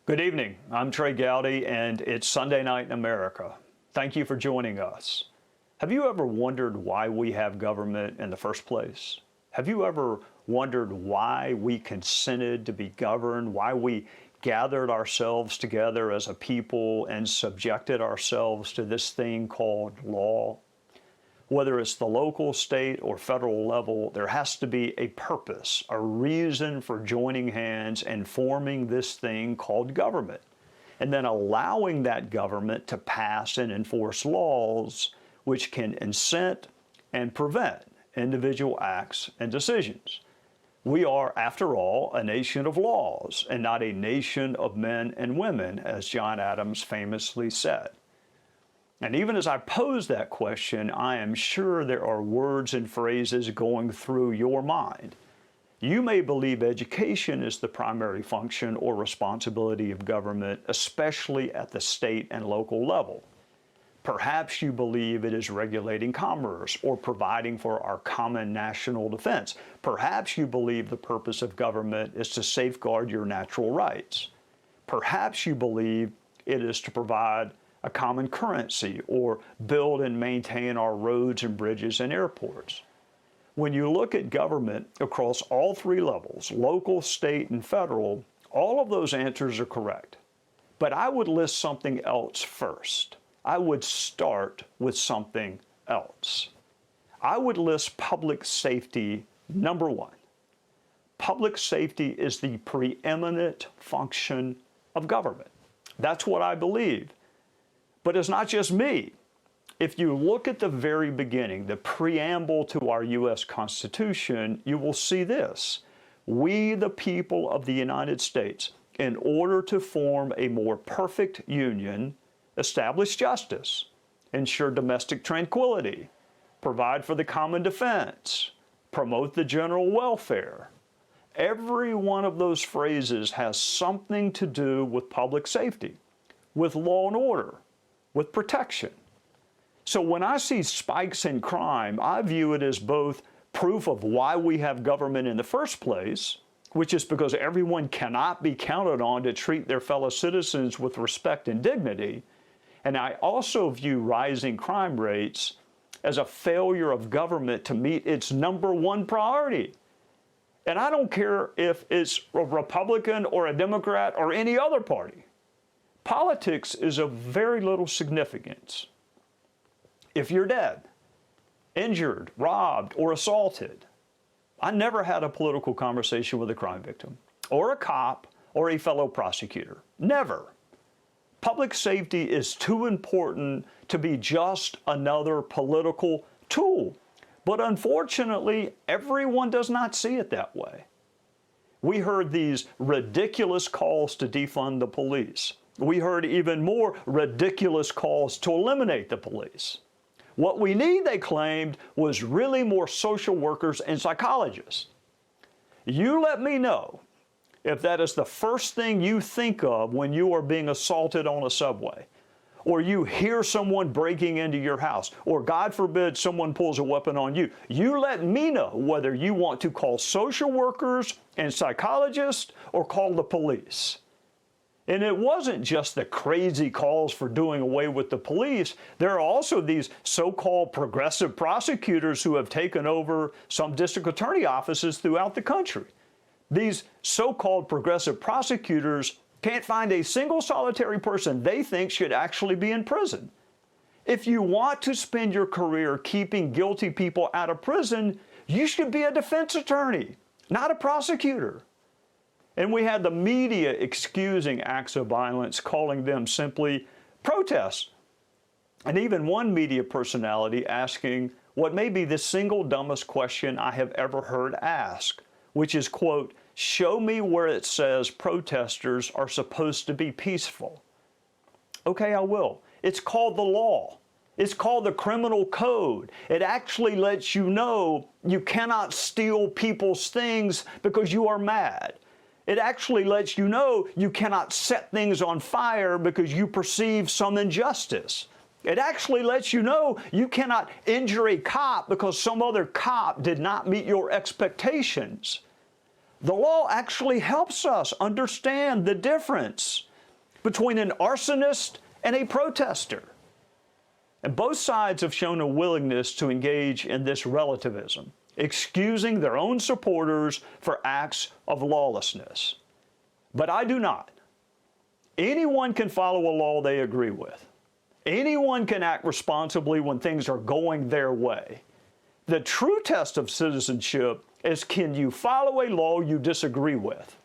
Good evening. I'm Trey Gowdy, and it's Sunday night in America. Thank you for joining us. Have you ever wondered why we have government in the first place? Have you ever wondered why we consented to be governed, why we gathered ourselves together as a people and subjected ourselves to this thing called law? Whether it's the local, state, or federal level, there has to be a purpose, a reason for joining hands and forming this thing called government, and then allowing that government to pass and enforce laws which can incent and prevent individual acts and decisions. We are, after all, a nation of laws and not a nation of men and women, as John Adams famously said. And even as I pose that question, I am sure there are words and phrases going through your mind. You may believe education is the primary function or responsibility of government, especially at the state and local level. Perhaps you believe it is regulating commerce or providing for our common national defense. Perhaps you believe the purpose of government is to safeguard your natural rights. Perhaps you believe it is to provide a common currency or build and maintain our roads and bridges and airports. When you look at government across all three levels, local, state, and federal, all of those answers are correct. But I would list something else first. I would start with something else. I would list public safety number one. Public safety is the preeminent function of government. That's what I believe. But it's not just me. If you look at the very beginning, the preamble to our U.S. Constitution, you will see this. We, the people of the United States, in order to form a more perfect union, establish justice, ensure domestic tranquility, provide for the common defense, promote the general welfare. Every one of those phrases has something to do with public safety, with law and order, with protection. So when I see spikes in crime, I view it as both proof of why we have government in the first place, which is because everyone cannot be counted on to treat their fellow citizens with respect and dignity. And I also view rising crime rates as a failure of government to meet its number one priority. And I don't care if it's a Republican or a Democrat or any other party. Politics is of very little significance. If you're dead, injured, robbed, or assaulted, I never had a political conversation with a crime victim, or a cop, or a fellow prosecutor. Never. Public safety is too important to be just another political tool. But unfortunately, everyone does not see it that way. We heard these ridiculous calls to defund the police. We heard even more ridiculous calls to eliminate the police. What we need, they claimed, was really more social workers and psychologists. You let me know if that is the first thing you think of when you are being assaulted on a subway, or you hear someone breaking into your house, or God forbid someone pulls a weapon on you. You let me know whether you want to call social workers and psychologists or call the police. And it wasn't just the crazy calls for doing away with the police. There are also these so-called progressive prosecutors who have taken over some district attorney offices throughout the country. These so-called progressive prosecutors can't find a single solitary person they think should actually be in prison. If you want to spend your career keeping guilty people out of prison, you should be a defense attorney, not a prosecutor. And we had the media excusing acts of violence, calling them simply protests. And even one media personality asking what may be the single dumbest question I have ever heard asked, which is, quote, "Show me where it says protesters are supposed to be peaceful." Okay, I will. It's called the law. It's called the criminal code. It actually lets you know you cannot steal people's things because you are mad. It actually lets you know you cannot set things on fire because you perceive some injustice. It actually lets you know you cannot injure a cop because some other cop did not meet your expectations. The law actually helps us understand the difference between an arsonist and a protester. And both sides have shown a willingness to engage in this relativism, excusing their own supporters for acts of lawlessness. But I do not. Anyone can follow a law they agree with. Anyone can act responsibly when things are going their way. The true test of citizenship is, can you follow a law you disagree with?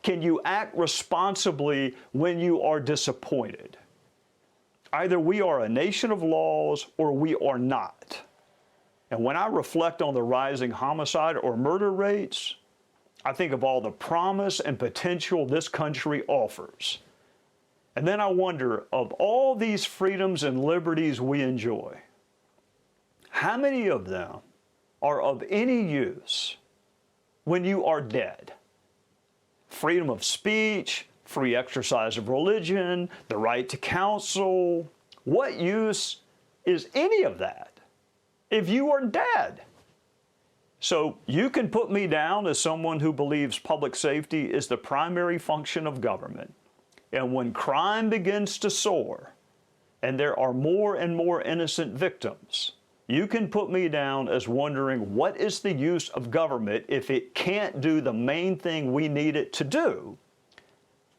Can you act responsibly when you are disappointed? Either we are a nation of laws or we are not. And when I reflect on the rising homicide or murder rates, I think of all the promise and potential this country offers. And then I wonder, of all these freedoms and liberties we enjoy, how many of them are of any use when you are dead? Freedom of speech, free exercise of religion, the right to counsel. What use is any of that if you are dead? So you can put me down as someone who believes public safety is the primary function of government. And when crime begins to soar, and there are more and more innocent victims, you can put me down as wondering, what is the use of government if it can't do the main thing we need it to do,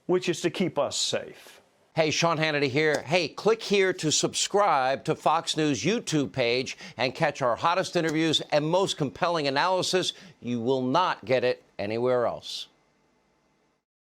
which is to keep us safe? Hey, Sean Hannity here. Hey, click here to subscribe to Fox News YouTube page and catch our hottest interviews and most compelling analysis. You will not get it anywhere else.